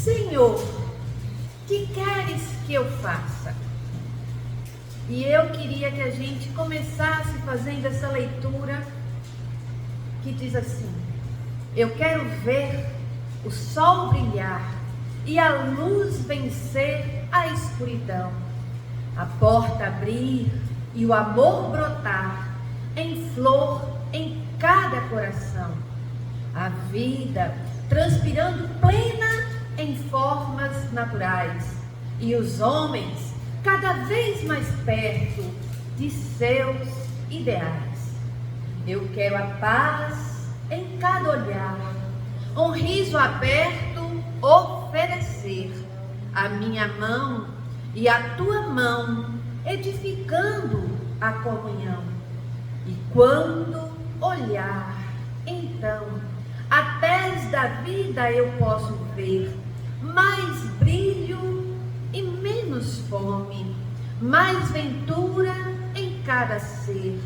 Senhor, que queres que eu faça? E eu queria que a gente começasse fazendo essa leitura que diz assim: eu quero ver o sol brilhar e a luz vencer a escuridão, a porta abrir e o amor brotar em flor em cada coração, a vida transpirando plena em formas naturais e os homens cada vez mais perto de seus ideais. Eu quero a paz em cada olhar, um riso aberto oferecer, a minha mão e a tua mão edificando a comunhão. E quando olhar, então, a tez da vida eu posso ver mais brilho e menos fome, mais ventura em cada ser.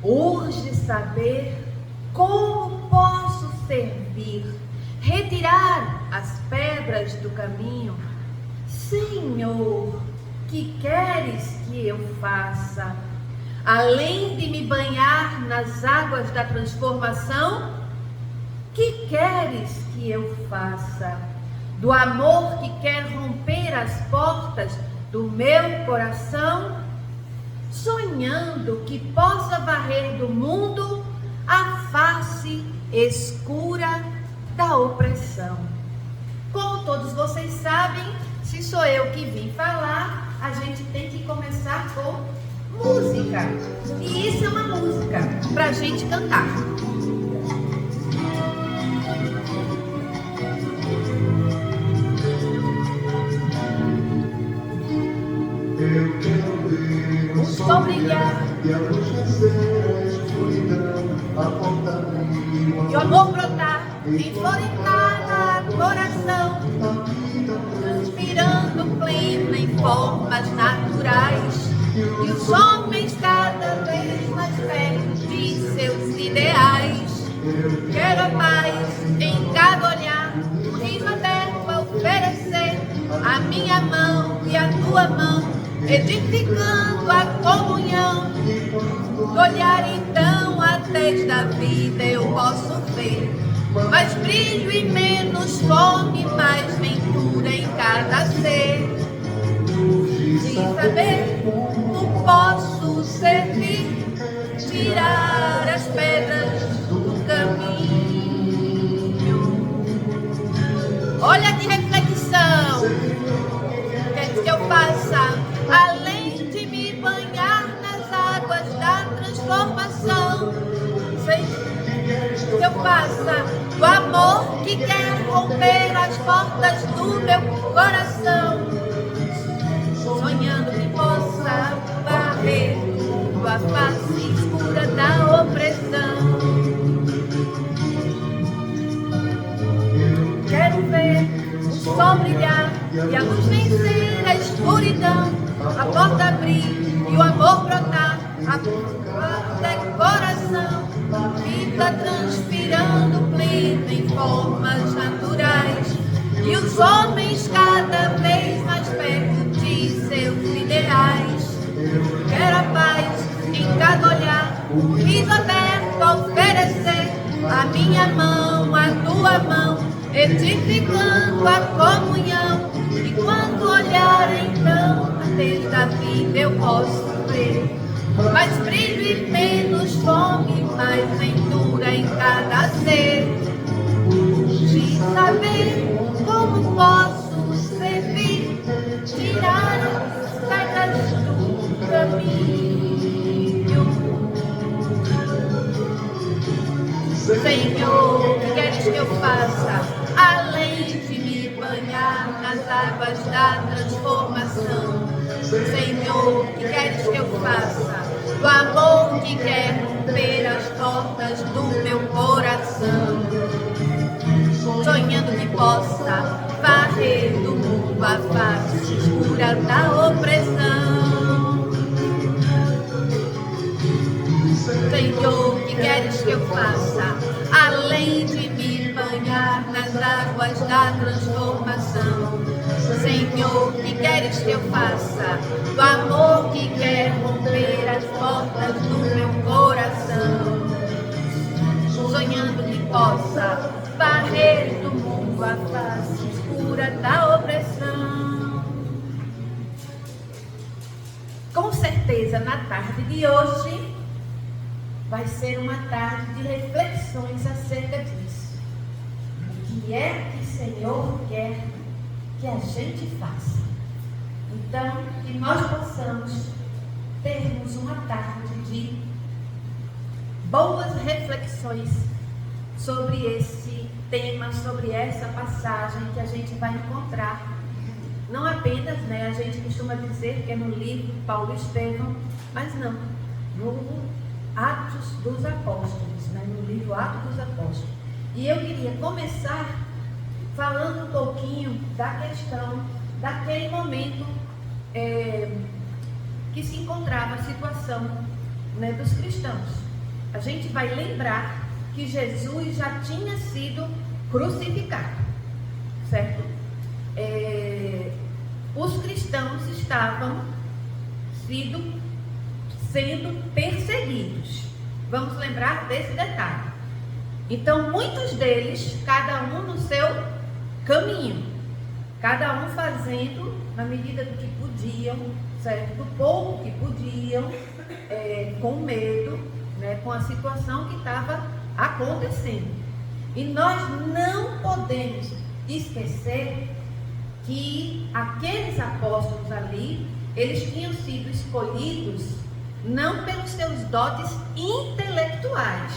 Urge saber como posso servir, retirar as pedras do caminho. Senhor, que queres que eu faça? Além de me banhar nas águas da transformação, que queres que eu faça? Do amor que quer romper as portas do meu coração, sonhando que possa varrer do mundo a face escura da opressão. Como todos vocês sabem, se sou eu que vim falar, a gente tem que começar com música. E isso é uma música para a gente cantar. Eu quero ver o sol brilhar e a luz vencer a escuridão, a porta abrir e o amor brotar em flor em cada coração, transpirando pleno em formas naturais, e os homens cada vez mais perto de seus ideais. Quero a paz em cada olhar, um riso aberto a oferecer, a minha mão e a tua mão edificando a comunhão. Do olhar então a tez da vida eu posso ver mais brilho e menos fome, mais ventura em cada ser. De saber como posso servir, tirar as pedras do caminho. Olha que reflexão! Quer que eu faça? Além de me banhar nas águas da transformação, sei que eu faça do amor que quer romper as portas do meu coração, sonhando que possa varrer a face escura da opressão. Quero ver o sol brilhar e a luz vencer a escuridão, a porta abrir e o amor brotar, a cada coração, vida transpirando pleno em formas naturais, e os homens cada vez mais perto de seus ideais. Quero a paz em cada olhar, um riso aberto a oferecer, a minha mão, a tua mão, edificando a comunhão. E quando olhar então a tez da vida eu posso ver mais brilho e menos fome, mais ventura em cada ser. De saber como posso servir, tirar as pedras do caminho. Senhor, que queres que eu faça? Além de me banhar nas águas da transformação. Senhor, que queres que eu faça? Do amor que quer romper as portas do meu coração, sonhando que possa varrer do mundo a face escura da opressão. Senhor, que queres que eu faça? Além de me banhar nas águas da transformação. queres que eu faça, do amor que quer romper as portas do meu coração, sonhando que possa varrer do mundo a face escura da opressão. Com certeza, na tarde de hoje, vai ser uma tarde de reflexões acerca disso. O que é que o Senhor quer que a gente faça? Então, que nós possamos termos uma tarde de boas reflexões sobre esse tema, sobre essa passagem que a gente vai encontrar. Não apenas, a gente costuma dizer que é no livro Paulo e Estevão, mas não, no Atos dos Apóstolos, no livro Atos dos Apóstolos. E eu queria começar falando um pouquinho da questão daquele momento que se encontrava a situação dos cristãos. A gente vai lembrar que Jesus já tinha sido crucificado, certo? Os cristãos estavam sendo perseguidos. Vamos lembrar desse detalhe. Então, muitos deles, cada um no seu caminho, cada um fazendo na medida do que podiam, certo? Do pouco que podiam, com medo, com a situação que estava acontecendo. E nós não podemos esquecer que aqueles apóstolos ali, eles tinham sido escolhidos não pelos seus dotes intelectuais,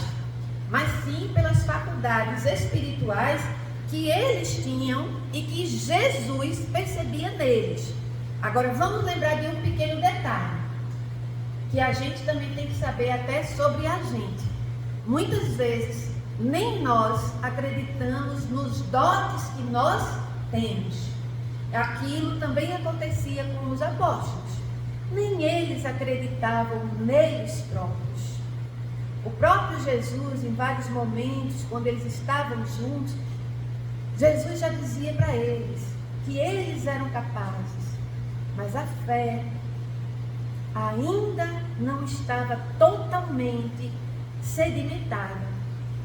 mas sim pelas faculdades espirituais que eles tinham e que Jesus percebia neles. Agora vamos lembrar de um pequeno detalhe, que a gente também tem que saber até sobre a gente. Muitas vezes, nem nós acreditamos nos dotes que nós temos. Aquilo também acontecia com os apóstolos. Nem eles acreditavam neles próprios. O próprio Jesus, em vários momentos, quando eles estavam juntos, Jesus já dizia para eles que eles eram capazes, mas a fé ainda não estava totalmente sedimentada.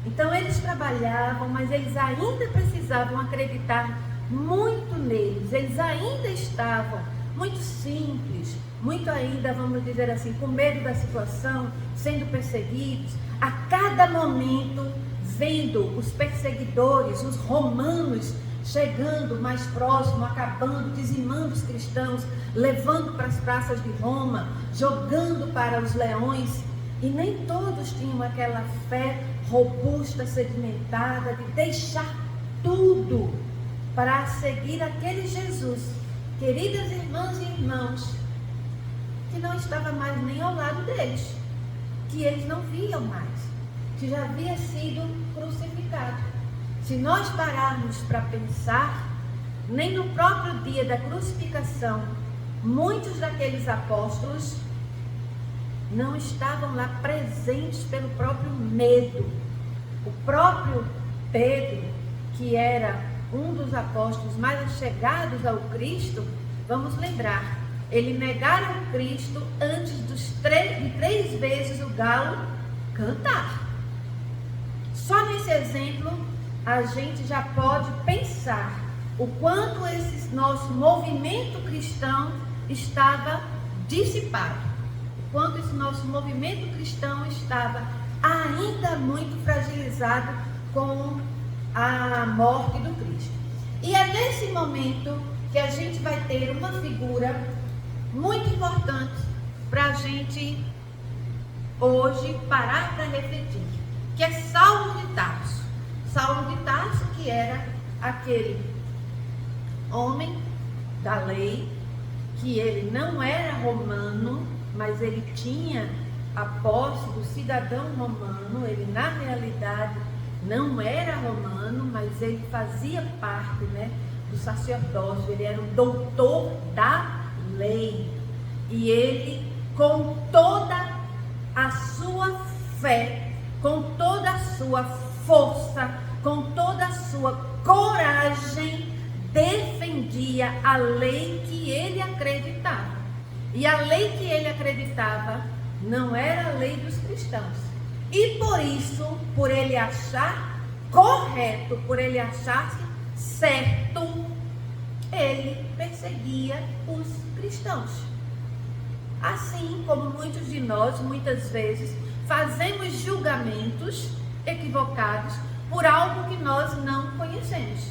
Então eles trabalhavam, mas eles ainda precisavam acreditar muito neles. Eles ainda estavam muito simples, muito ainda, vamos dizer assim, com medo da situação, sendo perseguidos, a cada momento vendo os perseguidores, os romanos, chegando mais próximo, acabando, dizimando os cristãos, levando para as praças de Roma, jogando para os leões. E nem todos tinham aquela fé robusta, sedimentada, de deixar tudo para seguir aquele Jesus. Queridas irmãs e irmãos, que não estava mais nem ao lado deles, que eles não viam mais, que já havia sido crucificado. Se nós pararmos para pensar, nem no próprio dia da crucificação, muitos daqueles apóstolos não estavam lá presentes pelo próprio medo. O próprio Pedro, que era um dos apóstolos mais chegados ao Cristo, vamos lembrar, ele negara o Cristo antes de 3 vezes o galo cantar. Só nesse exemplo a gente já pode pensar o quanto esse nosso movimento cristão estava dissipado, o quanto esse nosso movimento cristão estava ainda muito fragilizado com a morte do Cristo. E é nesse momento que a gente vai ter uma figura muito importante para a gente hoje parar para refletir, que é Saulo de Tarso. Saulo de Tarso, que era aquele homem da lei, que ele não era romano, mas ele tinha a posse do cidadão romano. Ele na realidade não era romano, mas ele fazia parte, do sacerdócio. Ele era um doutor da lei, e ele, com toda a sua fé, com toda a sua força, com toda a sua coragem, defendia defendia a lei que ele acreditava. E a lei que ele acreditava não era a lei dos cristãos. E por isso, por ele achar correto, por ele achar certo, ele perseguia os cristãos. Assim como muitos de nós, muitas vezes, fazemos julgamentos equivocados por algo que nós não conhecemos.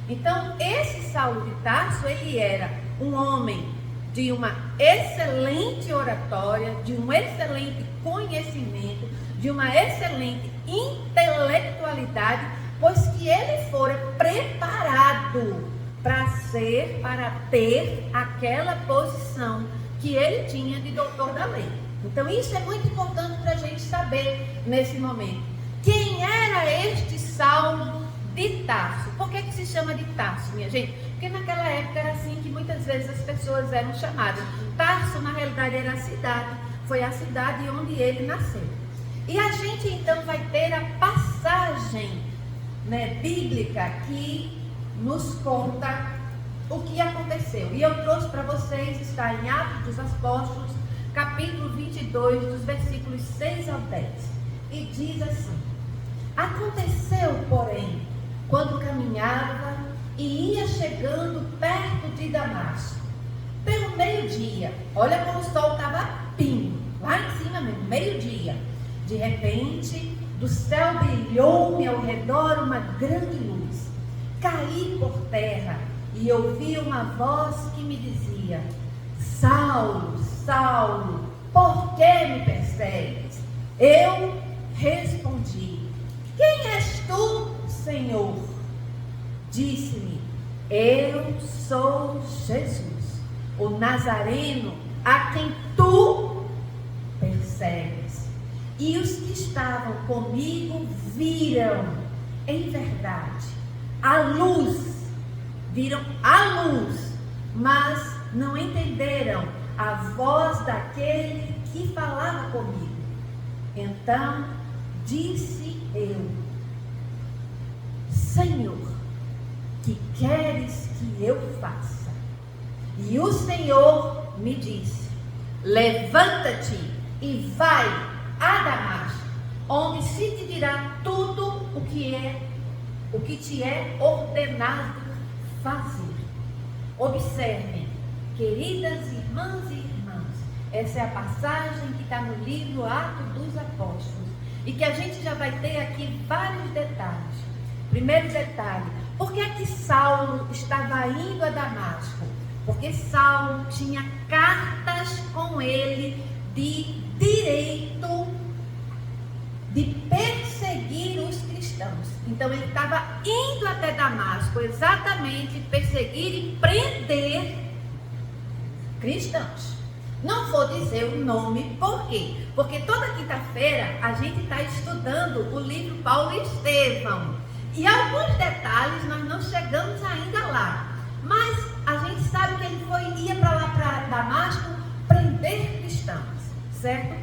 Então, esse Saulo de Tarso, ele era um homem de uma excelente oratória, de um excelente conhecimento, de uma excelente intelectualidade, pois que ele fora preparado para ter aquela posição que ele tinha de doutor da lei. Então isso é muito importante para a gente saber nesse momento. Quem era este Saulo de Tarso? Por que se chama de Tarso, minha gente? Porque naquela época era assim que muitas vezes as pessoas eram chamadas. Tarso, na realidade, era a cidade. Foi a cidade onde ele nasceu. E a gente então vai ter a passagem, bíblica que nos conta o que aconteceu. E eu trouxe para vocês, está em Atos dos Apóstolos, capítulo 22, dos versículos 6 ao 10. E diz assim: aconteceu, porém, quando caminhava e ia chegando perto de Damasco, pelo meio-dia, olha como o sol estava pino, lá em cima mesmo, meio-dia, de repente, do céu brilhou-me ao redor uma grande luz. Caí por terra e ouvi uma voz que me dizia: Saulo, Saulo, por que me persegues? Eu respondi: quem és tu, Senhor? Disse-me: eu sou Jesus, o Nazareno, a quem tu persegues. E os que estavam comigo viram, em verdade, a luz, viram a luz, mas não entenderam a voz daquele que falava comigo. Então disse eu: Senhor, que queres que eu faça? E o Senhor me disse: levanta-te e vai a Damasco, onde se te dirá tudo o que te é ordenado fazer. Observem, queridas irmãs e irmãos, essa é a passagem que está no livro Atos dos Apóstolos, e que a gente já vai ter aqui vários detalhes. Primeiro detalhe: por que é que Saulo estava indo a Damasco? Porque Saulo tinha cartas com ele de direito de perseguir os cristãos. Então ele estava indo até Damasco exatamente perseguir e prender cristãos. Não vou dizer o nome, por quê? Porque toda quinta-feira a gente está estudando o livro Paulo e Estevão. E alguns detalhes nós não chegamos ainda lá. Mas a gente sabe que ele ia para lá, para Damasco, prender cristãos, certo?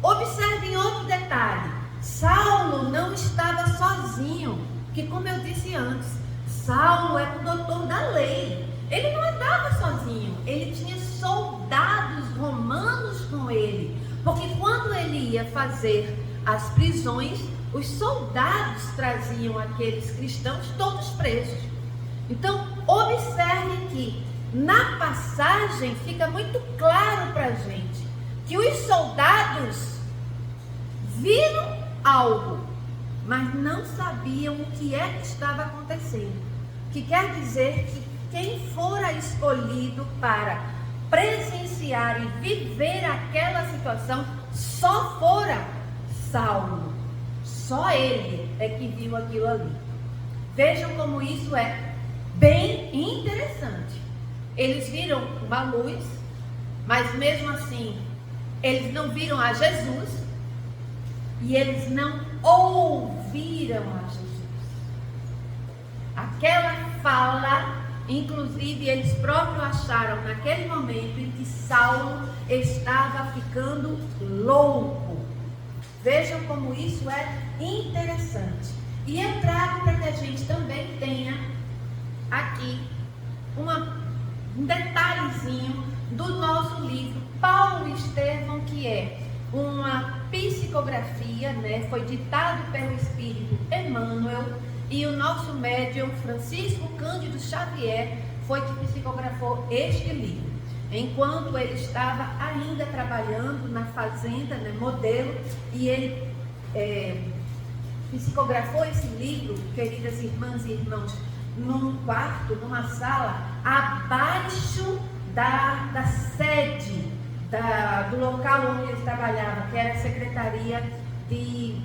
Observem outro detalhe: Saulo não estava sozinho, que, como eu disse antes, Saulo era o doutor da lei. Ele não andava sozinho, ele tinha soldados romanos com ele, porque quando ele ia fazer as prisões, os soldados traziam aqueles cristãos todos presos. Então, observe que na passagem fica muito claro para a gente que os soldados viram algo, mas não sabiam o que é que estava acontecendo. Que quer dizer que quem fora escolhido para presenciar e viver aquela situação só fora Saulo. Só ele é que viu aquilo ali. Vejam como isso é bem interessante. Eles viram uma luz, mas mesmo assim eles não viram a Jesus e eles não ouviram a Jesus. Aquela fala, inclusive eles próprios acharam naquele momento em que Saulo estava ficando louco. Vejam como isso é interessante. E eu trago para que a gente também tenha aqui uma um detalhezinho do nosso livro Paulo e Estevão, que é uma psicografia, né? Foi ditado pelo Espírito Emmanuel, e o nosso médium Francisco Cândido Xavier foi que psicografou este livro, enquanto ele estava ainda trabalhando na fazenda, né, modelo, e ele psicografou esse livro, queridas irmãs e irmãos, num quarto, numa sala, abaixo da sede do local onde ele trabalhava, que era a Secretaria de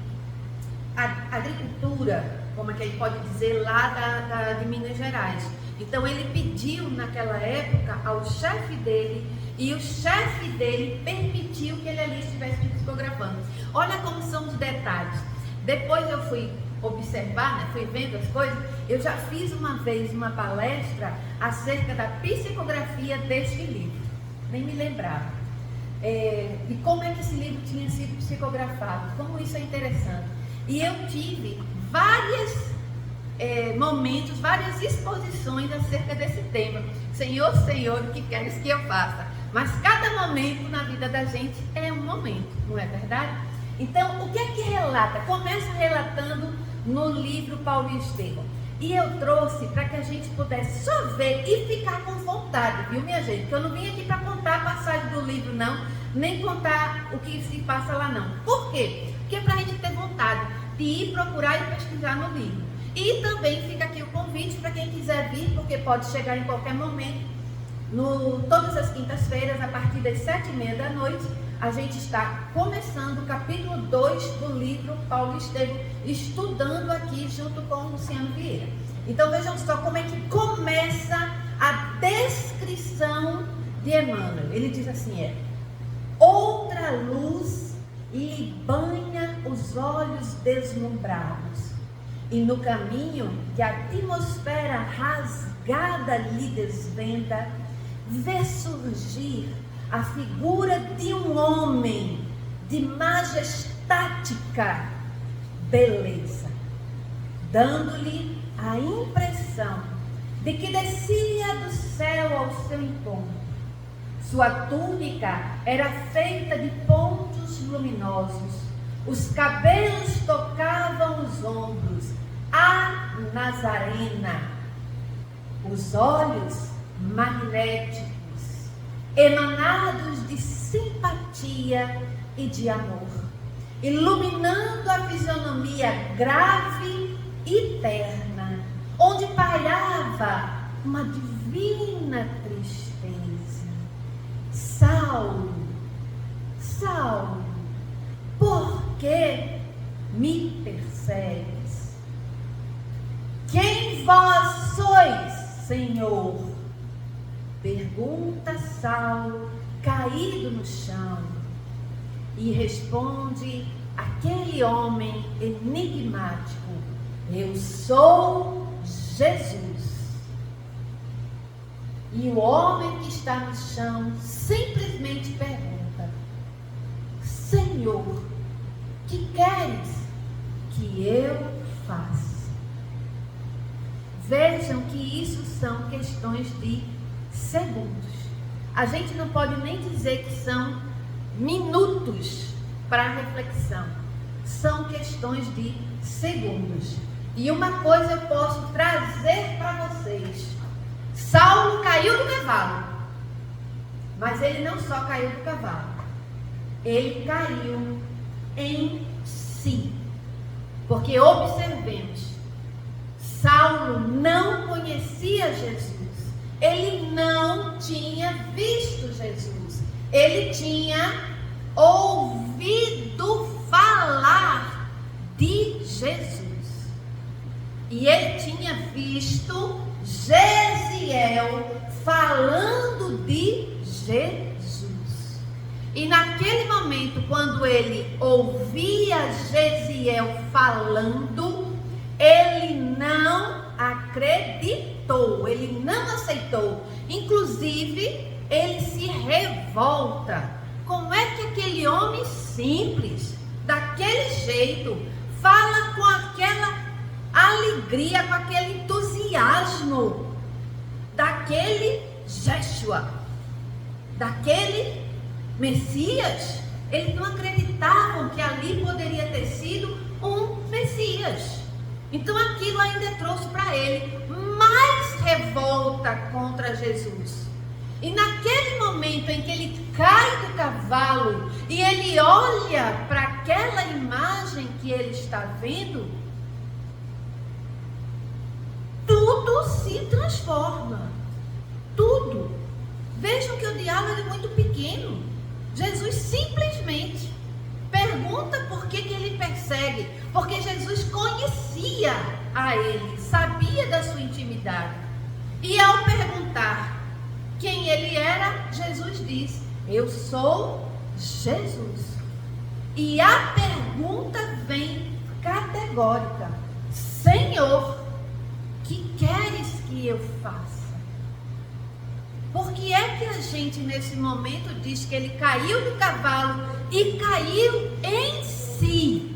Agricultura, como é que ele pode dizer, lá de Minas Gerais. Então ele pediu naquela época ao chefe dele, e o chefe dele permitiu que ele ali estivesse psicografando. Olha como são os detalhes. Depois eu fui observar, né, fui vendo as coisas. Eu já fiz uma vez uma palestra acerca da psicografia deste livro, nem me lembrava, de como é que esse livro tinha sido psicografado, como isso é interessante. E eu tive vários momentos, várias exposições acerca desse tema. Senhor, Senhor, o que queres que eu faça? Mas cada momento na vida da gente é um momento, não é verdade? Então, o que é que relata? Começa relatando no livro Paulo e Estevão. E eu trouxe para que a gente pudesse só ver e ficar com vontade, viu, minha gente? Porque eu não vim aqui para contar a passagem do livro, não, nem contar o que se passa lá, não. Por quê? Porque é para a gente ter vontade de ir procurar e pesquisar no livro. E também fica aqui o convite para quem quiser vir, porque pode chegar em qualquer momento. Todas as quintas-feiras, a partir das 7h30 da noite, a gente está começando o capítulo 2 do livro Paulo e Estevão, estudando aqui junto com o Luciano Vieira. Então vejam só como é que começa a descrição de Emmanuel. Ele diz assim, outra luz lhe banha os olhos deslumbrados, e no caminho que a atmosfera rasgada lhe desvenda, vê surgir a figura de um homem de majestática beleza, dando-lhe a impressão de que descia do céu ao seu encontro. Sua túnica era feita de pontos luminosos, os cabelos tocavam os ombros, a Nazarena, os olhos magnéticos, emanados de simpatia e de amor, iluminando a fisionomia grave e terna, onde pairava uma divina tristeza. Saulo, Saulo, por que me persegues? Quem vós sois, Senhor? Pergunta Saulo, caído no chão, e responde aquele homem enigmático: eu sou Jesus. E o homem que está no chão simplesmente pergunta: Senhor, que queres que eu faça? Vejam que isso são questões de segundos. A gente não pode nem dizer que são minutos para reflexão. São questões de segundos. E uma coisa eu posso trazer para vocês: Saulo caiu do cavalo, mas ele não só caiu do cavalo, ele caiu em si. Porque observemos, Saulo não conhecia Jesus. Ele não tinha visto Jesus. Ele tinha ouvido falar de Jesus. E ele tinha visto Gesiel falando de Jesus. E naquele momento, quando ele ouvia Gesiel falando, ele não acreditou, ele não aceitou. Inclusive, ele se revolta. Como é que aquele homem simples, daquele jeito, fala com aquela alegria, com aquele entusiasmo daquele Yeshua, daquele Messias. Eles não acreditavam que ali poderia ter sido um Messias. Então aquilo ainda trouxe para ele mais revolta contra Jesus. E naquele momento em que ele cai do cavalo e ele olha para aquela imagem que ele está vendo, tudo se transforma. Tudo. Vejam que o diálogo é muito pequeno. Jesus simplesmente pergunta por que ele persegue. Porque Jesus conhecia a ele, sabia da sua intimidade. E ao perguntar quem ele era, Jesus diz: eu sou Jesus. E a pergunta vem categórica: Senhor, que queres que eu faça? Por que é que a gente nesse momento diz que ele caiu do cavalo e caiu em si?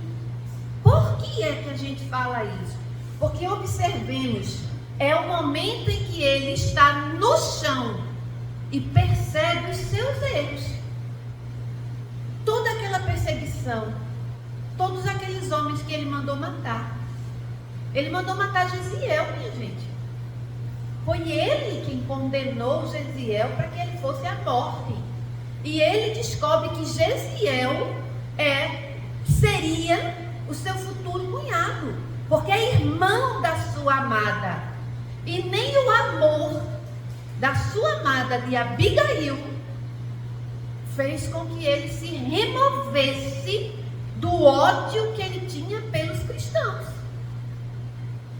Por que é que a gente fala isso? Porque observemos, é o momento em que ele está no chão e percebe os seus erros. Toda aquela perseguição, todos aqueles homens que ele mandou matar. Ele mandou matar Gesiel, minha gente. Foi ele quem condenou Gesiel para que ele fosse à morte. E ele descobre que Gesiel seria o seu futuro cunhado, porque é irmão da sua amada. E nem o amor da sua amada de Abigail fez com que ele se removesse do ódio que ele tinha pelos cristãos.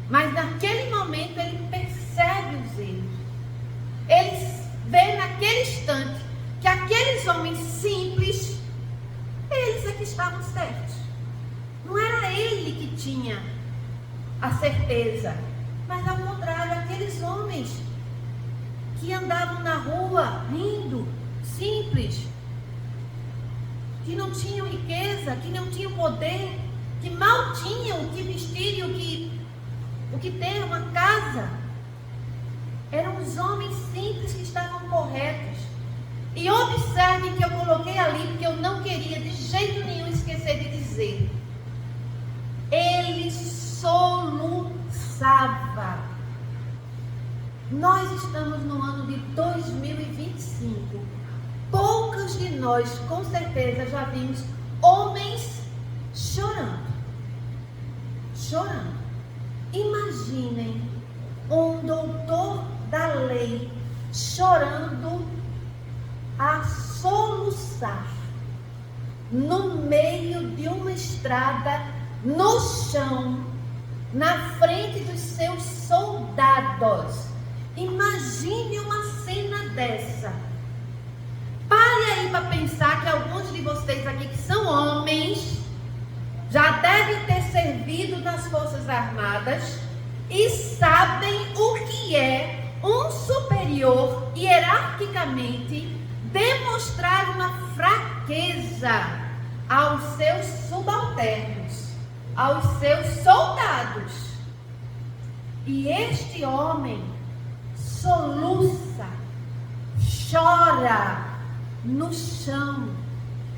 Mas naquele momento ele percebe os erros. Ele vê naquele instante que aqueles homens simples, eles é que estavam certos. Não era ele que tinha a certeza, mas ao contrário, aqueles homens que andavam na rua rindo, simples, que não tinham riqueza, que não tinham poder, que mal tinham o que vestir e o que ter uma casa. Eram os homens simples que estavam corretos. E observem que eu coloquei ali, porque eu não queria de jeito nenhum esquecer de dizer. Ele soluçava. Nós estamos no ano de 2025. Poucos de nós, com certeza, já vimos homens chorando. Chorando. Imaginem um doutor da lei chorando a soluçar no meio de uma estrada, no chão, na frente dos seus soldados. Imagine uma cena dessa. Pare aí para pensar que alguns de vocês aqui que são homens já devem ter servido nas Forças Armadas e sabem o que é um superior hierarquicamente demonstrar uma fraqueza aos seus subalternos, aos seus soldados. E este homem soluça, chora no chão,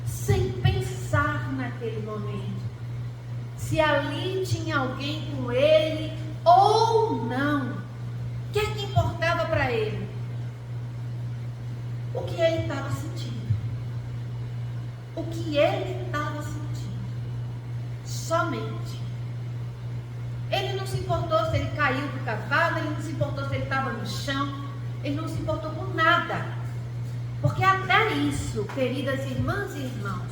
sem pensar naquele momento se ali tinha alguém com ele ou não. O que é que importava para ele? O que ele estava sentindo. O que ele estava sentindo. Somente. Ele não se importou se ele caiu do cavalo, ele não se importou se ele estava no chão, ele não se importou com nada. Porque até isso, queridas irmãs e irmãos,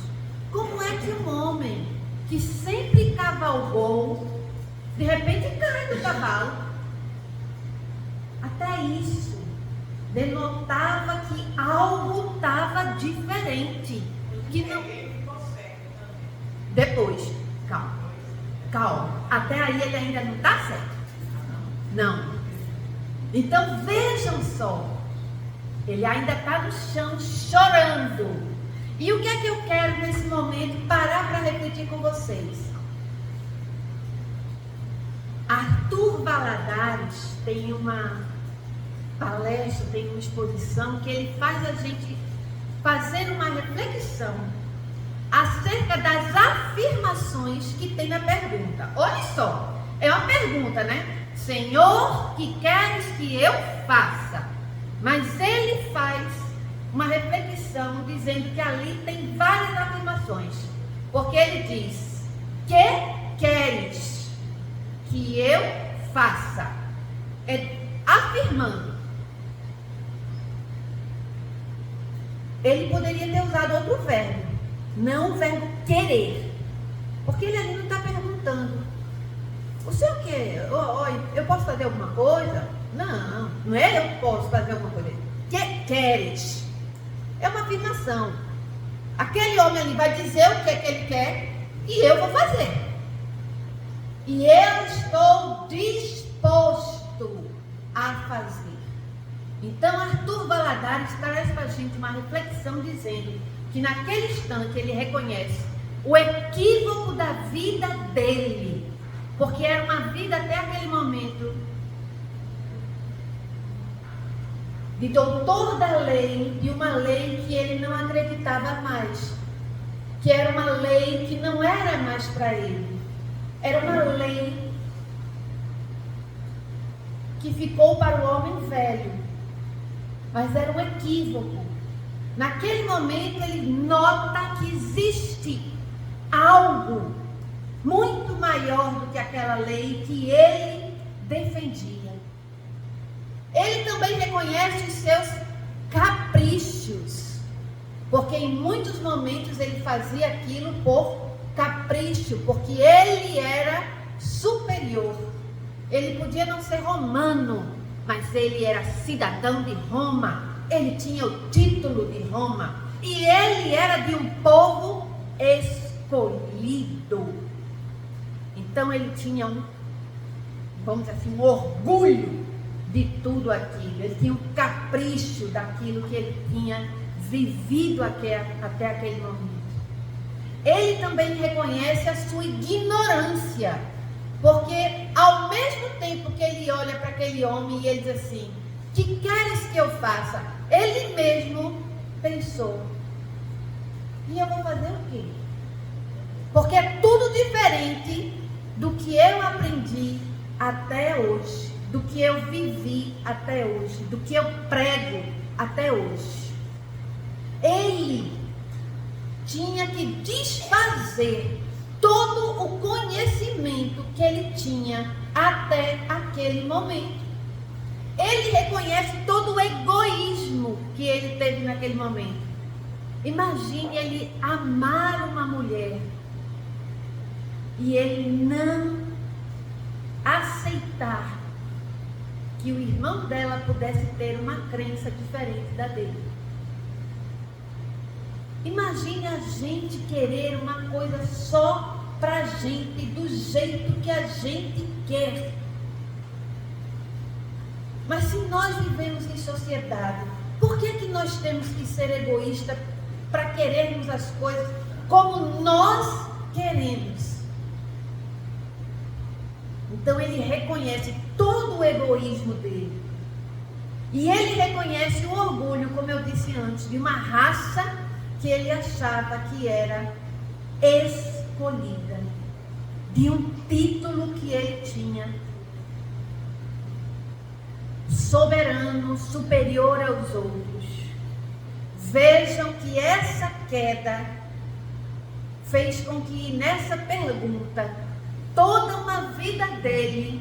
como é que um homem que sempre cavalgou, de repente cai do cavalo? Até isso denotava que algo estava diferente. Que não... Depois, calma. Até aí ele ainda não está certo. Não. Então vejam só. Ele ainda está no chão chorando. E o que é que eu quero nesse momento parar para refletir com vocês? Arthur Valadares tem uma palestra, tem uma exposição que ele faz a gente fazer uma reflexão acerca das afirmações que tem na pergunta. Olha só, é uma pergunta, né? Senhor, que queres que eu faça? Mas ele faz uma reflexão dizendo que ali tem várias afirmações. Porque ele diz, que queres que eu faça? É afirmando. Ele poderia ter usado outro verbo, não o verbo querer. Porque ele ali não está perguntando, o senhor quer? Eu posso fazer alguma coisa? Não, não é eu posso fazer alguma coisa. Que queres? É uma afirmação. Aquele homem ali vai dizer o que é que ele quer e eu vou fazer. E eu estou disposto a fazer. Então Arthur Valladares traz para a gente uma reflexão dizendo que naquele instante ele reconhece o equívoco da vida dele, porque era uma vida até aquele momento de doutor da lei, de uma lei que ele não acreditava mais, que era uma lei que não era mais para ele, era uma lei que ficou para o homem velho. Mas era um equívoco. Naquele momento ele nota que existe algo muito maior do que aquela lei que ele defendia. Ele também reconhece os seus caprichos, porque em muitos momentos ele fazia aquilo por capricho, porque ele era superior. Ele podia não ser romano, mas ele era cidadão de Roma, ele tinha o título de Roma, e ele era de um povo escolhido. Então ele tinha vamos dizer assim, um orgulho de tudo aquilo, ele tinha um capricho daquilo que ele tinha vivido até aquele momento. Ele também reconhece a sua ignorância, porque ao mesmo tempo que ele olha para aquele homem e ele diz assim, que queres que eu faça? Ele mesmo pensou, e eu vou fazer o quê? Porque é tudo diferente do que eu aprendi até hoje, do que eu vivi até hoje, do que eu prego até hoje. Ele tinha que desfazer todo o conhecimento que ele tinha até aquele momento. Ele reconhece todo o egoísmo que ele teve naquele momento. Imagine ele amar uma mulher e ele não aceitar que o irmão dela pudesse ter uma crença diferente da dele. Imagine a gente querer uma coisa só pra gente, do jeito que a gente quer. Mas se nós vivemos em sociedade, por que nós temos que ser egoístas para querermos as coisas como nós queremos? Então ele reconhece todo o egoísmo dele. E ele reconhece o orgulho, como eu disse antes, de uma raça que ele achava que era escolhida, de um título que ele tinha, soberano, superior aos outros. Vejam que essa queda fez com que nessa pergunta toda uma vida dele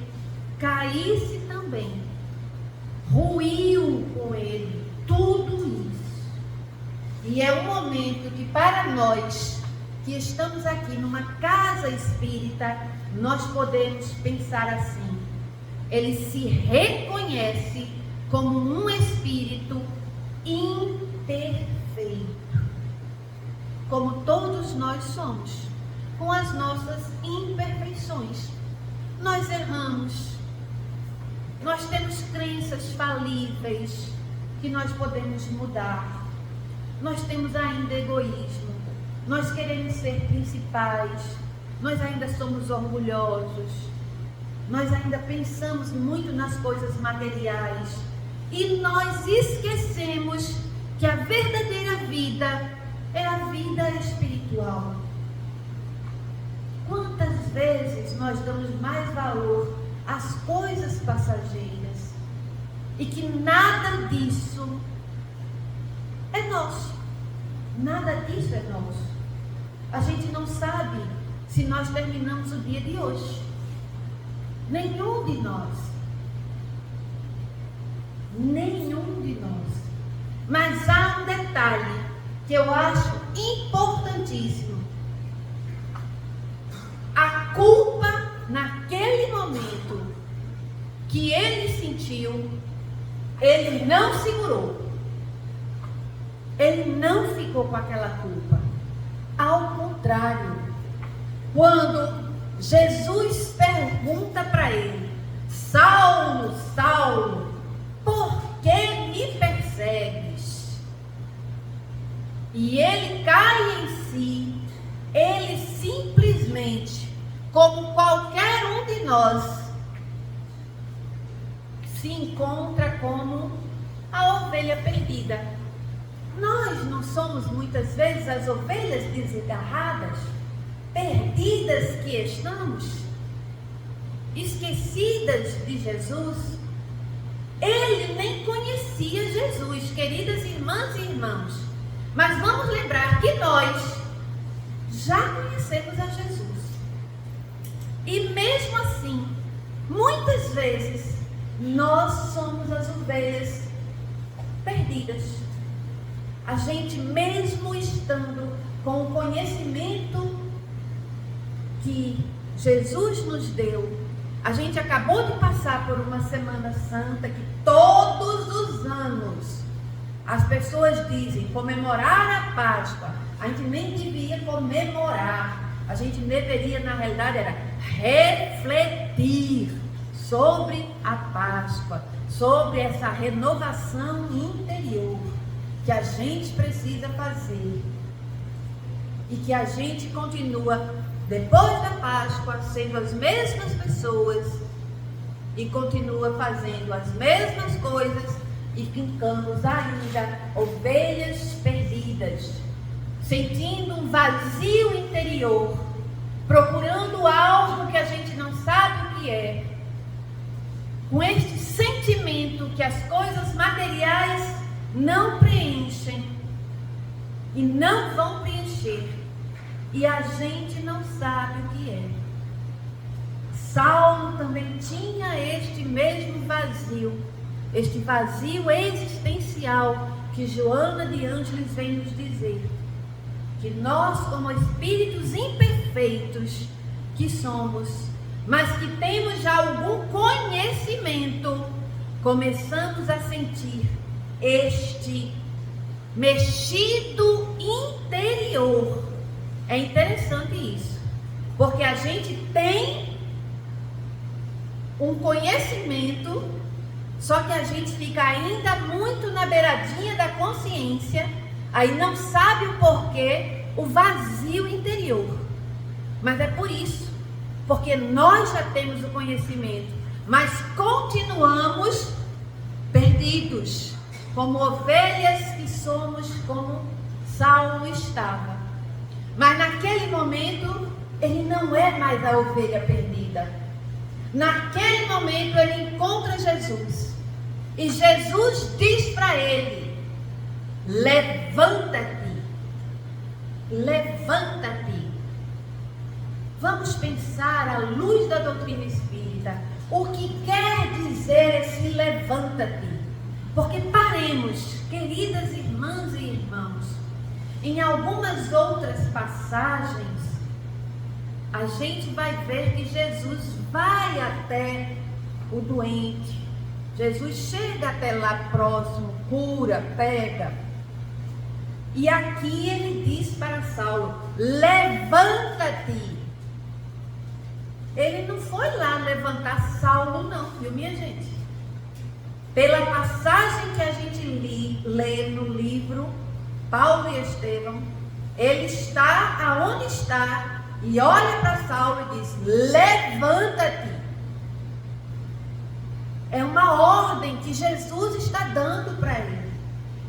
caísse também, ruiu com ele tudo isso. E é um momento que para nós que estamos aqui numa casa espírita, nós podemos pensar assim: ele se reconhece como um espírito imperfeito, como todos nós somos, com as nossas imperfeições. Nós erramos, nós temos crenças falíveis que nós podemos mudar, nós temos ainda egoísmo, nós queremos ser principais, nós ainda somos orgulhosos, nós ainda pensamos muito nas coisas materiais E nós esquecemos que a verdadeira vida é a vida espiritual. Quantas vezes nós damos mais valor às coisas passageiras e que nada disso é nosso. Nada disso é nosso. A gente não sabe se nós terminamos o dia de hoje. Nenhum de nós. Nenhum de nós. Mas há um detalhe que eu acho importantíssimo. A culpa naquele momento que ele sentiu, ele não segurou. Ele não ficou com aquela culpa. Ao contrário, quando Jesus pergunta para ele: Saulo, Saulo, por que me persegues? E ele cai em si, ele simplesmente, como qualquer um de nós, se encontra como a ovelha perdida. Nós não somos muitas vezes as ovelhas desgarradas, perdidas que estamos, esquecidas de Jesus. Ele nem conhecia Jesus, queridas irmãs e irmãos. Mas vamos lembrar que nós já conhecemos a Jesus. E mesmo assim, muitas vezes, nós somos as ovelhas perdidas. A gente, mesmo estando com o conhecimento que Jesus nos deu, a gente acabou de passar por uma Semana Santa que todos os anos as pessoas dizem comemorar a Páscoa. A gente nem devia comemorar, a gente deveria, na realidade, era refletir sobre a Páscoa, sobre essa renovação interior que a gente precisa fazer e que a gente continua depois da Páscoa sendo as mesmas pessoas e continua fazendo as mesmas coisas e ficamos ainda ovelhas perdidas, sentindo um vazio interior, procurando algo que a gente não sabe o que é, com este sentimento que as coisas materiais não preenchem e não vão preencher, e a gente não sabe o que é. Saulo também tinha este mesmo vazio, este vazio existencial que Joana de Ângeles vem nos dizer, que nós, como espíritos imperfeitos que somos, mas que temos já algum conhecimento, começamos a sentir este mexido interior. É interessante isso, porque a gente tem um conhecimento, só que a gente fica ainda muito na beiradinha da consciência, aí não sabe o porquê, o vazio interior. Mas é por isso, porque nós já temos o conhecimento, mas continuamos perdidos, como ovelhas que somos, como Saulo estava. Mas naquele momento, ele não é mais a ovelha perdida. Naquele momento, ele encontra Jesus. E Jesus diz para ele: levanta-te. Levanta-te. Vamos pensar à luz da doutrina espírita. O que quer dizer esse levanta-te? Porque paremos, queridas irmãs e irmãos, em algumas outras passagens, a gente vai ver que Jesus vai até o doente. Jesus chega até lá próximo, cura, pega. E aqui ele diz para Saulo: levanta-te. Ele não foi lá levantar Saulo não, viu minha gente? Pela passagem que a gente lê no livro Paulo e Estevão, ele está aonde está e olha para Saulo e diz: levanta-te. É uma ordem que Jesus está dando para ele.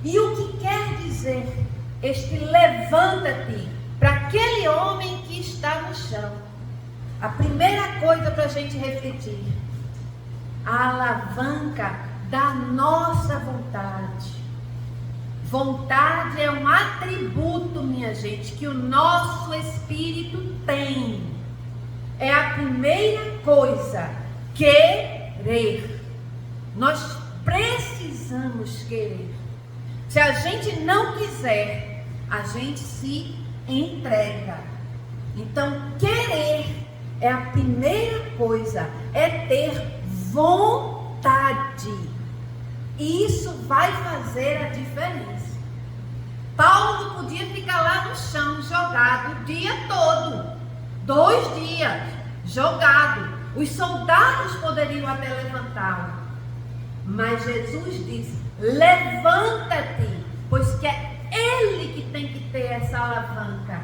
E o que quer dizer este levanta-te para aquele homem que está no chão? A primeira coisa para a gente refletir: a alavanca da nossa vontade. Vontade é um atributo, minha gente, que o nosso espírito tem. É a primeira coisa, querer. Nós precisamos querer. Se a gente não quiser, a gente se entrega. Então, querer é a primeira coisa, é ter vontade. E isso vai fazer a diferença. Paulo podia ficar lá no chão, jogado o dia todo. 2 dias, jogado. Os soldados poderiam até levantá-lo. Mas Jesus disse: levanta-te, pois que é Ele que tem que ter essa alavanca.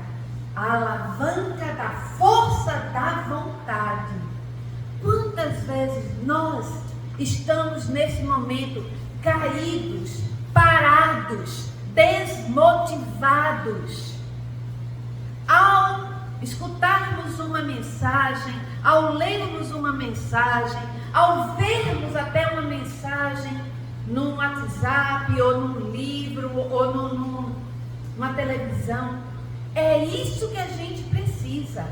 A alavanca da força da vontade. Quantas vezes nós estamos nesse momento caídos, parados, desmotivados? Ao escutarmos uma mensagem, ao lermos uma mensagem, ao vermos até uma mensagem num WhatsApp, ou num livro, ou numa televisão, é isso que a gente precisa.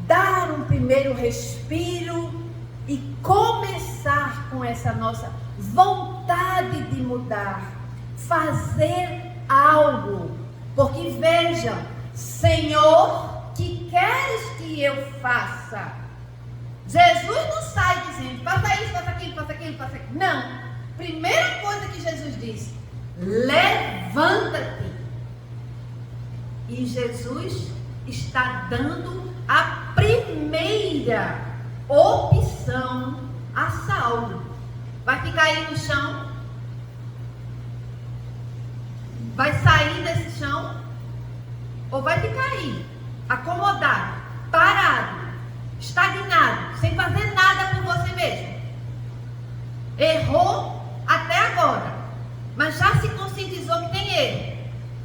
Dar um primeiro respiro e começar com essa nossa vontade de mudar, fazer algo. Porque vejam, Senhor, que queres que eu faça? Jesus não sai dizendo: faça isso, faça aquilo, faça aquilo, faça aquilo. Não. Primeira coisa que Jesus disse: levanta-te. E Jesus está dando a primeira opção a Saulo. Vai ficar aí no chão? Vai sair desse chão? Ou vai ficar aí, acomodado, parado, estagnado, sem fazer nada por você mesmo? Errou até agora, mas já se conscientizou que tem erro.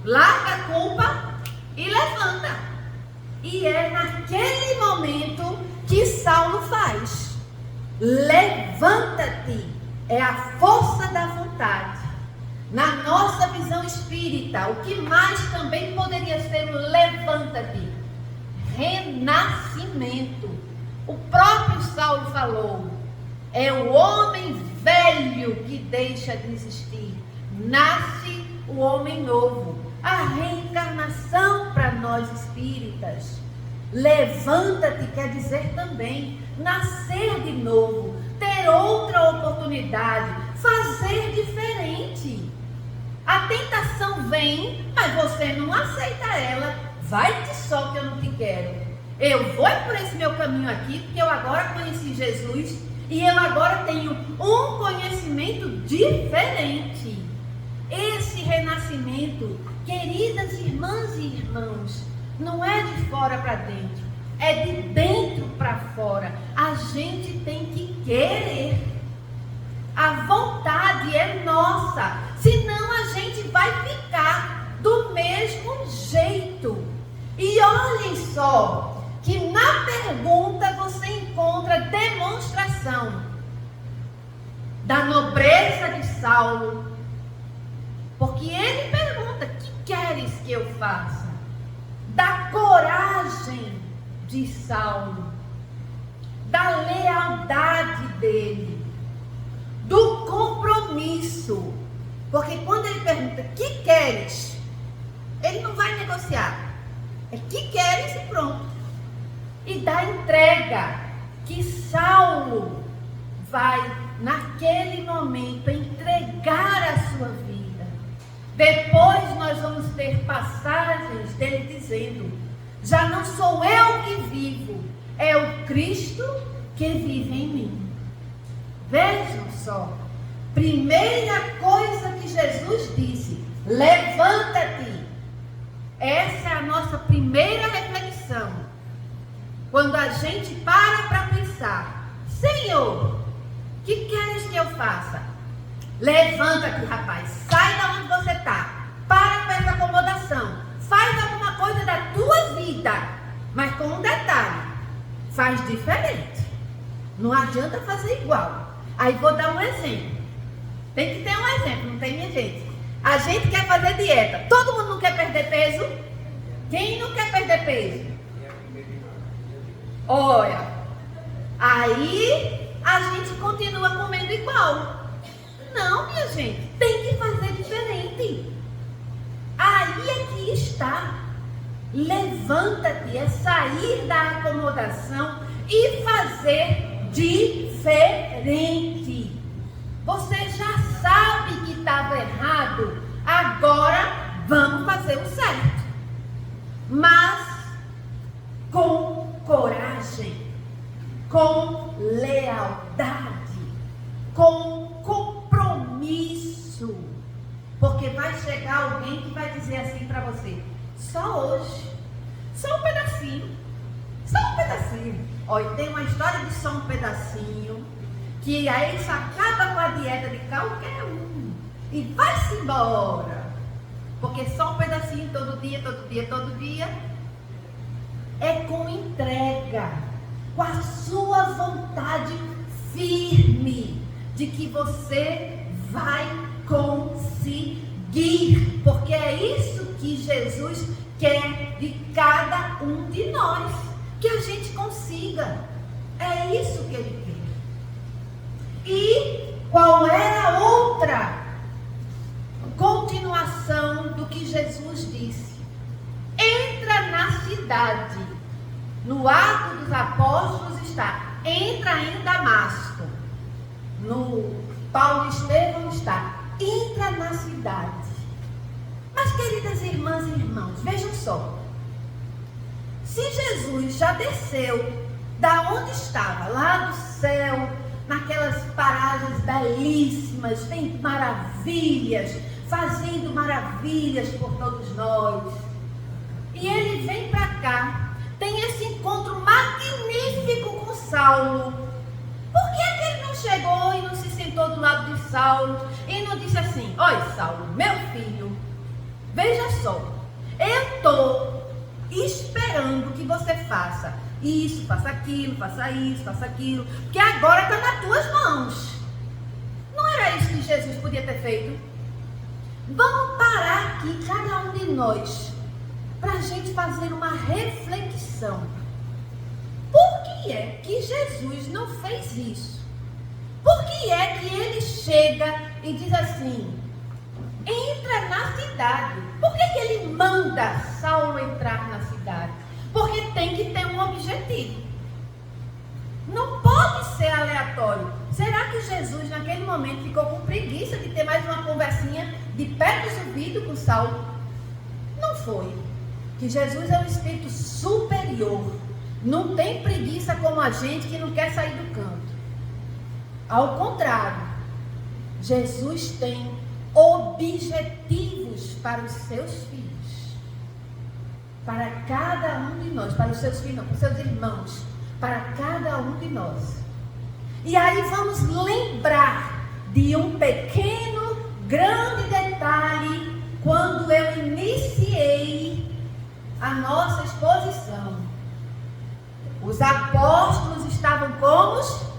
Larga a culpa e levanta. E é naquele momento que Saulo faz. Levanta-te. É a força da vontade. Na nossa visão espírita, o que mais também poderia ser o levanta-te? Renascimento. O próprio Saulo falou: é o homem velho que deixa de existir. Nasce o homem novo. A reencarnação para nós espíritas. Levanta-te quer dizer também nascer de novo, ter outra oportunidade, fazer diferente. A tentação vem, mas você não aceita ela. Vai-te só que eu não te quero. Eu vou por esse meu caminho aqui, porque eu agora conheci Jesus e eu agora tenho um conhecimento diferente. Esse renascimento, queridas irmãs e irmãos, não é de fora para dentro, é de dentro para fora. A gente tem que querer. A vontade é nossa, senão a gente vai ficar do mesmo jeito. E olhem só, que na pergunta você encontra demonstração da nobreza de Saulo. Porque ele pergunta: que queres que eu faça? Da coragem de Saulo, da lealdade dele, do compromisso. Porque quando ele pergunta: que queres? Ele não vai negociar. É que queres e pronto. E da entrega, que Saulo vai naquele momento entregar a sua vida. Depois nós vamos ter passagens dele dizendo: já não sou eu que vivo, é o Cristo que vive em mim. Vejam só, primeira coisa que Jesus disse: levanta-te. Essa é a nossa primeira reflexão. Quando a gente para pensar: Senhor, que faça? Levanta-te, rapaz, sai da onde você está, para com essa acomodação, faz alguma coisa da tua vida, mas com um detalhe, faz diferente, não adianta fazer igual. Aí vou dar um exemplo, tem que ter um exemplo, não tem, minha gente? A gente quer fazer dieta, todo mundo não quer perder peso? Quem não quer perder peso? Olha, aí a gente continua comendo igual. Não, minha gente, tem que fazer diferente. Aí é que está. Levanta-te, é sair da acomodação e fazer diferente. Você já sabe que estava errado, agora vamos fazer o certo. Mas com coragem, com lealdade, com compromisso, porque vai chegar alguém que vai dizer assim para você: só hoje, só um pedacinho, só um pedacinho. Olha, tem uma história de só um pedacinho, que aí isso acaba com a dieta de qualquer um e vai-se embora, porque só um pedacinho todo dia, todo dia, todo dia, é com entrega, com a sua vontade firme de que você vai conseguir, porque é isso que Jesus quer de cada um de nós, que a gente consiga. É isso que Ele quer. E qual era a outra continuação do que Jesus disse? Entra na cidade. No Atos dos Apóstolos está: entra em Damasco. No Paulo e Estevão está: entra na cidade. Mas, queridas irmãs e irmãos, vejam só. Se Jesus já desceu da onde estava, lá do céu, naquelas paragens belíssimas, tem maravilhas, fazendo maravilhas por todos nós, e ele vem para cá, tem esse encontro magnífico com Saulo. Por que ele não chegou e não se sentou do lado de Saulo e não disse assim: olha, Saulo, meu filho, veja só, eu estou esperando que você faça isso, faça aquilo, faça isso, faça aquilo, que agora está nas tuas mãos. Não era isso que Jesus podia ter feito? Vamos parar aqui, cada um de nós, para a gente fazer uma reflexão. Por que é que Jesus não fez isso? Por que é que ele chega e diz assim: entra na cidade? Por que que ele manda Saulo entrar na cidade? Porque tem que ter um objetivo. Não pode ser aleatório. Será que Jesus naquele momento ficou com preguiça de ter mais uma conversinha de pé dos ouvidos com Saulo? Não foi. Que Jesus é um espírito superior. Não tem preguiça como a gente que não quer sair do canto. Ao contrário, Jesus tem objetivos para os seus filhos. Para cada um de nós, para os seus filhos, não, para os seus irmãos, para cada um de nós. E aí vamos lembrar de um pequeno, grande detalhe quando eu iniciei a nossa exposição. Os apóstolos estavam como?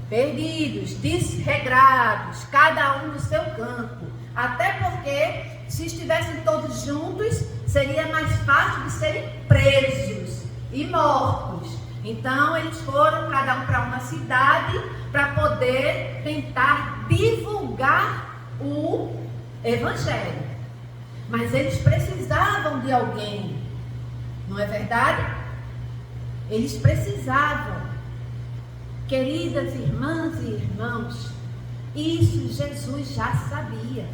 Perdidos, desregrados, cada um no seu campo. Até porque, se estivessem todos juntos, seria mais fácil de serem presos e mortos. Então, eles foram cada um para uma cidade para poder tentar divulgar o Evangelho. Mas eles precisavam de alguém, não é verdade? Eles precisavam. Queridas irmãs e irmãos, isso Jesus já sabia.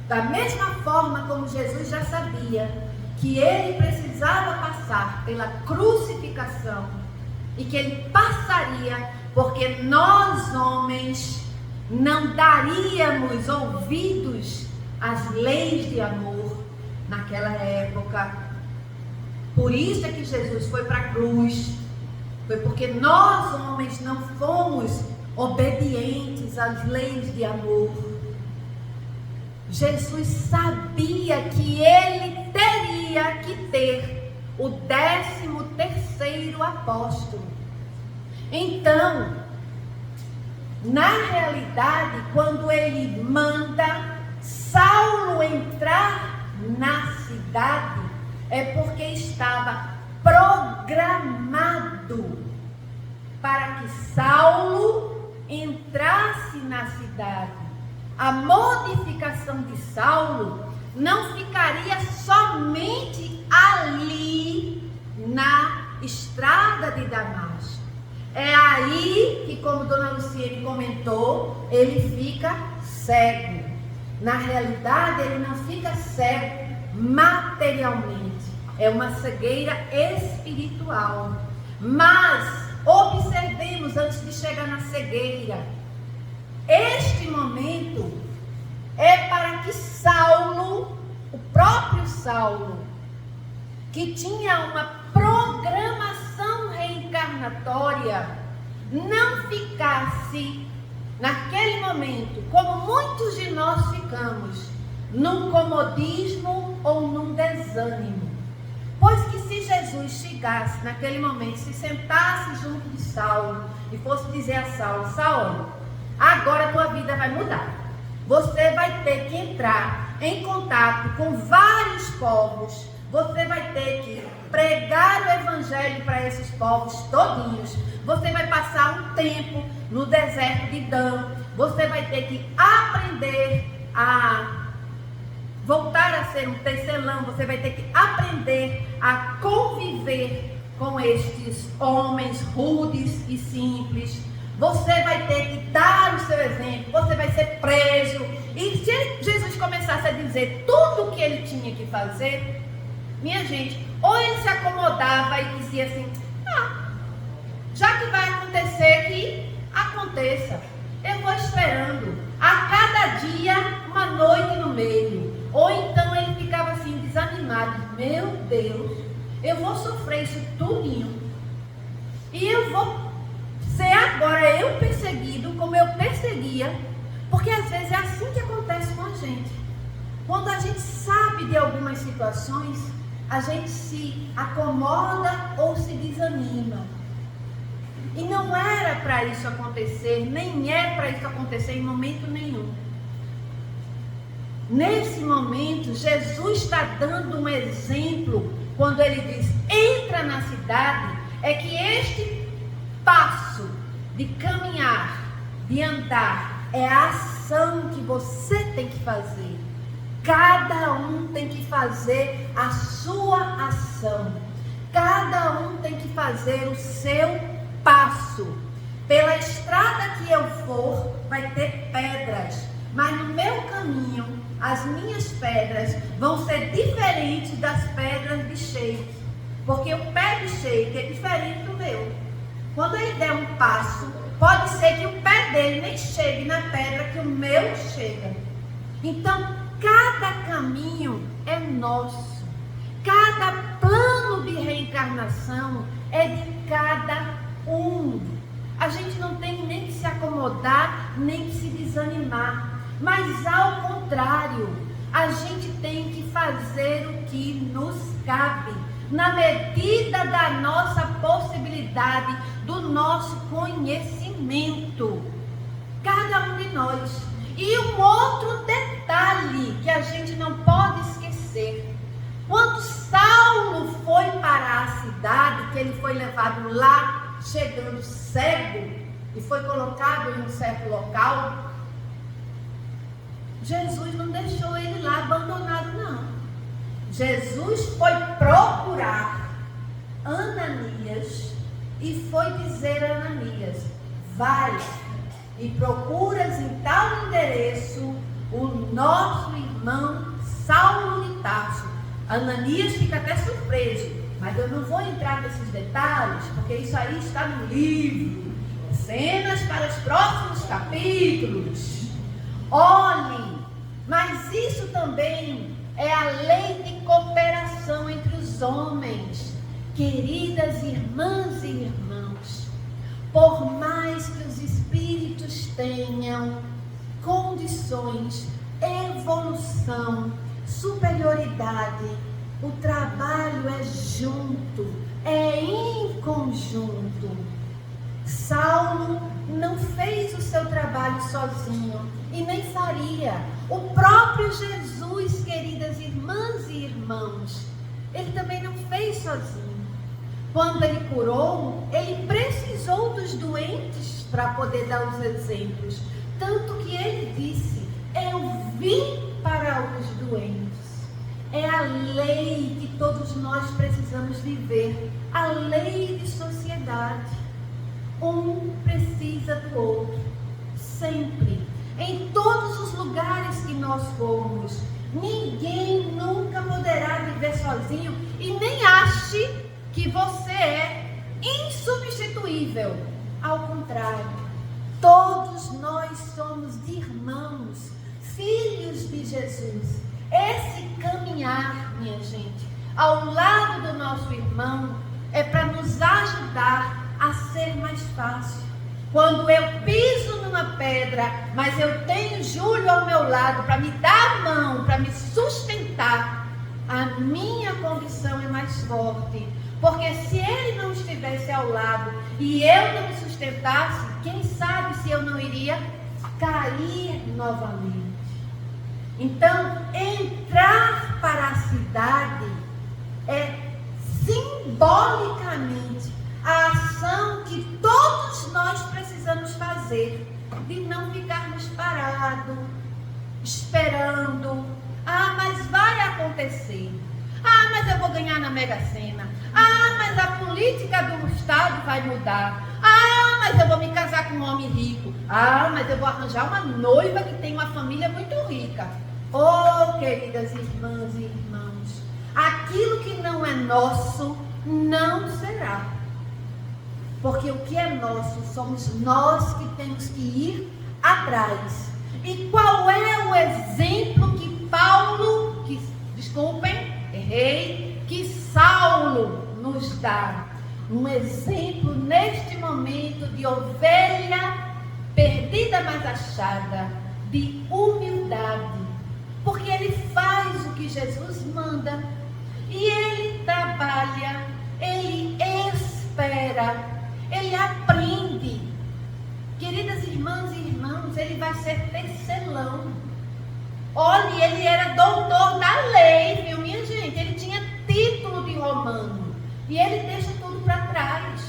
Da mesma forma como Jesus já sabia que ele precisava passar pela crucificação e que ele passaria porque nós homens não daríamos ouvidos às leis de amor naquela época. Por isso é que Jesus foi para a cruz. Foi porque nós homens não fomos obedientes às leis de amor. Jesus sabia que ele teria que ter o 13º apóstolo. Então, na realidade, quando ele manda Saulo entrar na cidade, é porque estava programado para que Saulo entrasse na cidade. A modificação de Saulo não ficaria somente ali na estrada de Damasco. É aí que, como Dona Luciene comentou, ele fica cego. Na realidade, ele não fica cego materialmente. É uma cegueira espiritual. Mas, observemos antes de chegar na cegueira, este momento é para que Saulo, o próprio Saulo, que tinha uma programação reencarnatória, não ficasse naquele momento, como muitos de nós ficamos, num comodismo ou num desânimo. Pois que se Jesus chegasse naquele momento, se sentasse junto de Saulo e fosse dizer a Saulo: Saulo, agora a tua vida vai mudar. Você vai ter que entrar em contato com vários povos. Você vai ter que pregar o evangelho para esses povos todinhos. Você vai passar um tempo no deserto de Dan. Você vai ter que aprender a voltar a ser um tecelão. Você vai ter que aprender a conviver com estes homens rudes e simples. Você vai ter que dar o seu exemplo. Você vai ser preso. E se Jesus começasse a dizer tudo o que ele tinha que fazer, minha gente, ou ele se acomodava e dizia assim: já que vai acontecer, que aconteça. Eu vou esperando. A cada dia, uma noite no meio. Ou então ele ficava assim, desanimado. Meu Deus, eu vou sofrer isso tudinho. E eu vou ser agora eu perseguido como eu perseguia. Porque às vezes é assim que acontece com a gente. Quando a gente sabe de algumas situações, a gente se acomoda ou se desanima. E não era para isso acontecer, nem é para isso acontecer em momento nenhum. Nesse momento, Jesus está dando um exemplo, quando ele diz, entra na cidade, é que este passo de caminhar, de andar, é a ação que você tem que fazer. Cada um tem que fazer a sua ação. Cada um tem que fazer o seu passo. Pela estrada que eu for, vai ter pedras. Mas no meu caminho, as minhas pedras vão ser diferentes das pedras de Sheik. Porque o pé de Sheik é diferente do meu. Quando ele der um passo, pode ser que o pé dele nem chegue na pedra que o meu chega. Então, cada caminho é nosso. Cada plano de reencarnação é de cada um. A gente não tem nem que se acomodar, nem que se desanimar. Mas ao contrário, a gente tem que fazer o que nos cabe, na medida da nossa possibilidade, do nosso conhecimento. Cada um de nós. E um outro detalhe que a gente não pode esquecer. Quando Saulo foi para a cidade, que ele foi levado lá, chegando cego, e foi colocado em um certo local, Jesus não deixou ele lá abandonado, não. Jesus foi procurar Ananias e foi dizer a Ananias: vai e procuras em tal endereço o nosso irmão Saulo de Tarso. Ananias fica até surpreso, mas eu não vou entrar nesses detalhes, porque isso aí está no livro, cenas para os próximos capítulos. Olhem, mas isso também é a lei de cooperação entre os homens, queridas irmãs e irmãos. por mais que os espíritos tenham condições, evolução, superioridade, o trabalho é junto, é em conjunto. Saulo não fez o seu trabalho sozinho e nem faria. O próprio Jesus, queridas irmãs e irmãos, ele também não fez sozinho. Quando ele curou, ele precisou dos doentes para poder dar os exemplos. Tanto que ele disse: eu vim para os doentes. É a lei que todos nós precisamos viver, a lei de sociedade. Um precisa do outro, sempre, em todos os lugares que nós formos. Ninguém nunca poderá viver sozinho e nem ache que você é insubstituível. Ao contrário, todos nós somos irmãos, filhos de Jesus. Esse caminhar, minha gente, ao lado do nosso irmão, é para nos ajudar a ser mais fácil. Quando eu piso numa pedra, mas eu tenho Júlio ao meu lado para me dar a mão, para me sustentar, a minha condição é mais forte. Porque se ele não estivesse ao lado e eu não me sustentasse, quem sabe se eu não iria cair novamente. Então, entrar para a cidade é simbolicamente a ação que todos nós precisamos fazer, de não ficarmos parados, esperando. Ah, mas vai acontecer. Ah, mas eu vou ganhar na Mega Sena. Ah, mas a política do Estado vai mudar. Ah, mas eu vou me casar com um homem rico. Ah, mas eu vou arranjar uma noiva que tem uma família muito rica. Oh, queridas irmãs e irmãos, aquilo que não é nosso, não será. Porque o que é nosso, somos nós que temos que ir atrás. E qual é o exemplo que que Saulo nos dá? Um exemplo neste momento de ovelha perdida mas achada, de humildade. Porque ele faz o que Jesus manda. E ele trabalha, ele espera, ele aprende. Queridas irmãs e irmãos, ele vai ser tecelão. Olhe, ele era doutor da lei, viu, minha gente? Ele tinha título de romano. E ele deixa tudo para trás.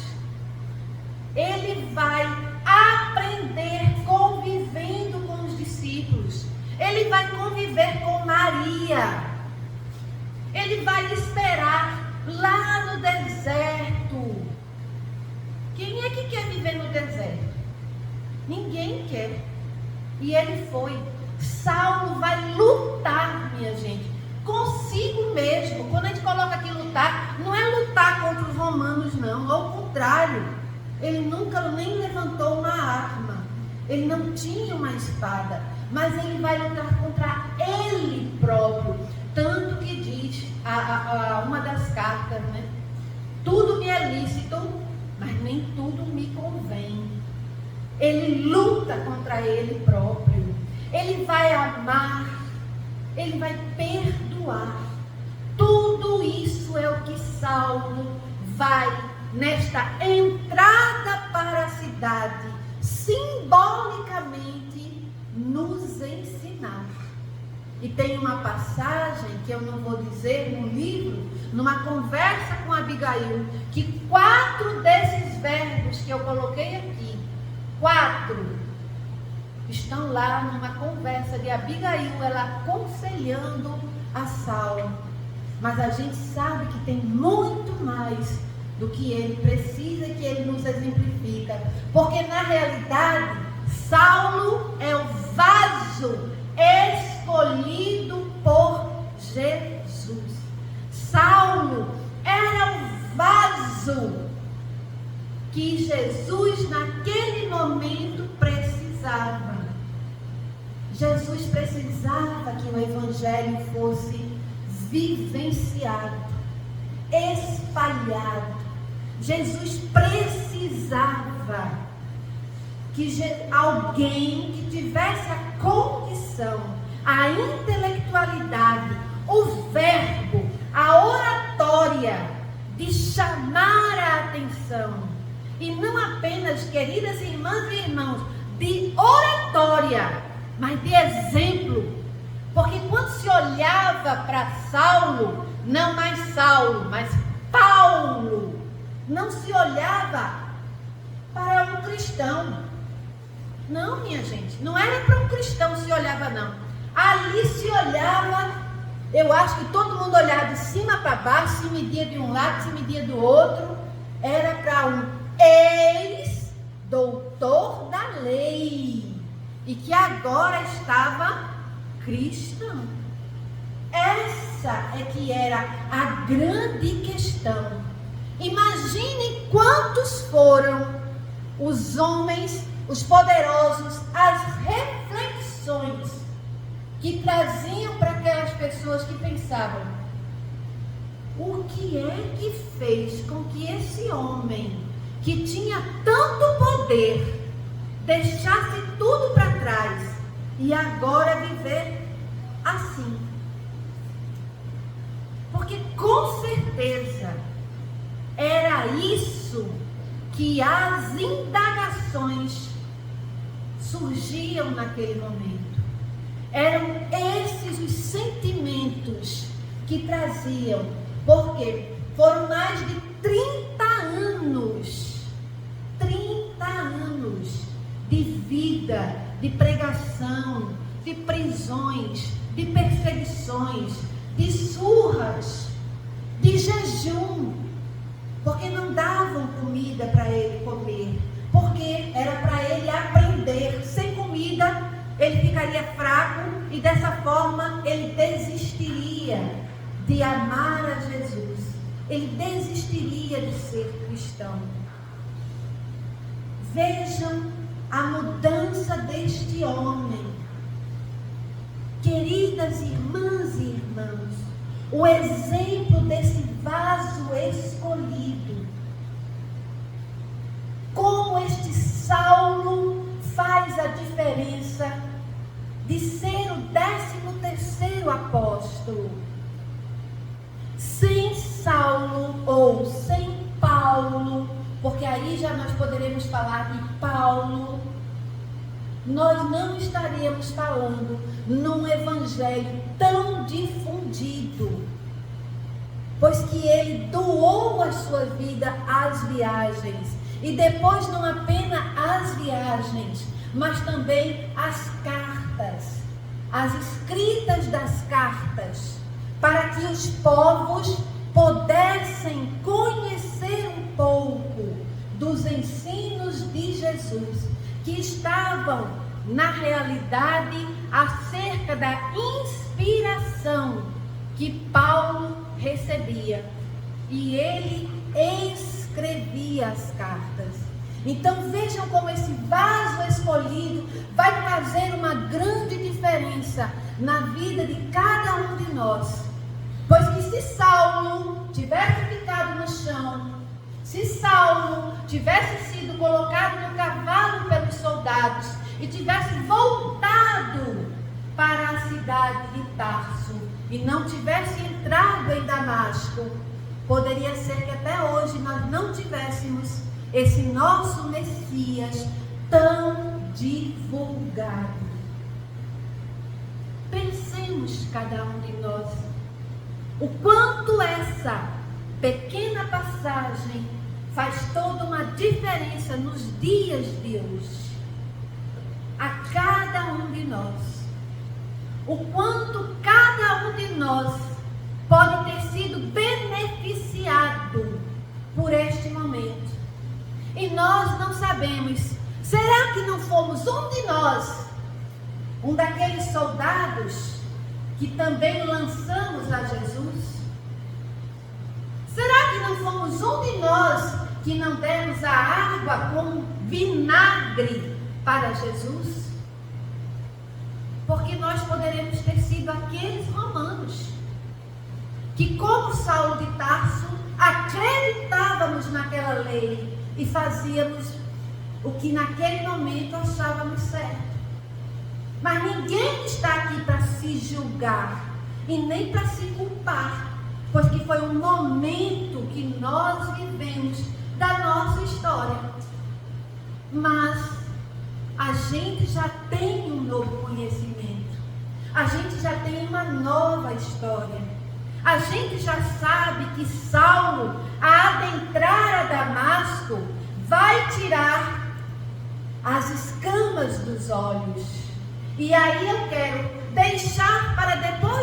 Ele vai aprender convivendo com os discípulos. Ele vai conviver com Maria. Ele vai esperar lá no deserto. Quem é que quer viver no deserto? Ninguém quer. E ele foi. Saulo vai lutar, minha gente, consigo mesmo. Quando a gente coloca aqui lutar, não é lutar contra os romanos, não. Ao contrário, ele nunca nem levantou uma arma. Ele não tinha uma espada. Mas ele vai lutar contra ele próprio. Tanto que diz uma das cartas, né? Tudo me é lícito, mas nem tudo me convém. Ele luta contra ele próprio. Ele vai amar, ele vai perdoar. Tudo isso é o que Saulo vai, nesta entrada para a cidade, simbolicamente nos ensinar. E tem uma passagem que eu não vou dizer no livro, numa conversa com Abigail, que 4 desses verbos que eu coloquei aqui, 4, estão lá numa conversa de Abigail, ela aconselhando a Saulo. Mas a gente sabe que tem muito mais do que ele precisa, que ele nos exemplifica. Porque na realidade, Saulo é o vaso escolhido por Jesus. Saulo era o vaso que Jesus naquele momento precisava. Jesus precisava que o evangelho fosse vivenciado, espalhado. Jesus precisava que alguém que tivesse a condição, a intelectualidade, o verbo, a oratória de chamar a atenção. E não apenas, queridas irmãs e irmãos, de oratória, mas de exemplo. Porque quando se olhava para Saulo, não mais Saulo, mas Paulo, não se olhava para um cristão. Não, minha gente, não era para um cristão se olhava, não. Ali se olhava, eu acho que todo mundo olhava de cima para baixo, se media de um lado, se media do outro. Era para um ex-doutor da lei, e que agora estava cristão. Essa é que era a grande questão. Imaginem quantos foram os homens, os poderosos, as reflexões que traziam para aquelas pessoas que pensavam: o que é que fez com que esse homem, que tinha tanto poder, deixasse tudo para trás e agora viver assim? Porque com certeza era isso que as indagações surgiam naquele momento. Eram esses os sentimentos que traziam, porque foram mais de 30 anos de vida, de pregação, de prisões, de perseguições, de surras, de jejum, porque não davam comida para ele comer, porque era para ele aprender. Sem comida ele ficaria fraco e dessa forma ele desistiria de amar a Jesus, ele desistiria de ser cristão. Vejam a mudança deste homem. Queridas irmãs e irmãos, o exemplo desse vaso escolhido, como este Saulo faz a diferença de ser o 13º apóstolo. Sem Saulo ou sem Paulo, porque aí já nós poderemos falar de Paulo, nós não estaríamos falando num evangelho tão difundido, pois que ele doou a sua vida às viagens, e depois não apenas às viagens, mas também as cartas, as escritas das cartas, para que os povos pudessem conhecer um pouco dos ensinos de Jesus, que estavam, na realidade, acerca da inspiração que Paulo recebia. E ele escrevia as cartas. Então vejam como esse vaso escolhido vai fazer uma grande diferença na vida de cada um de nós. Pois que se Saulo tivesse ficado no chão, se Saulo tivesse sido colocado no cavalo pelos soldados e tivesse voltado para a cidade de Tarso e não tivesse entrado em Damasco, poderia ser que até hoje nós não tivéssemos esse nosso Messias tão divulgado. Pensemos cada um de nós o quanto essa pequena passagem faz toda uma diferença nos dias de hoje, a cada um de nós. O quanto cada um de nós pode ter sido beneficiado por este momento. E nós não sabemos, será que não fomos um de nós, um daqueles soldados que também lançamos a Jesus? Será que não fomos um de nós que não demos a água com vinagre para Jesus? Porque nós poderemos ter sido aqueles romanos que, como Saulo de Tarso, acreditávamos naquela lei e fazíamos o que naquele momento achávamos certo. Mas ninguém está aqui para se julgar e nem para se culpar, pois que foi um momento que nós vivemos da nossa história. Mas a gente já tem um novo conhecimento, a gente já tem uma nova história. A gente já sabe que Saulo, a adentrar a Damasco, vai tirar as escamas dos olhos. E aí eu quero deixar para depois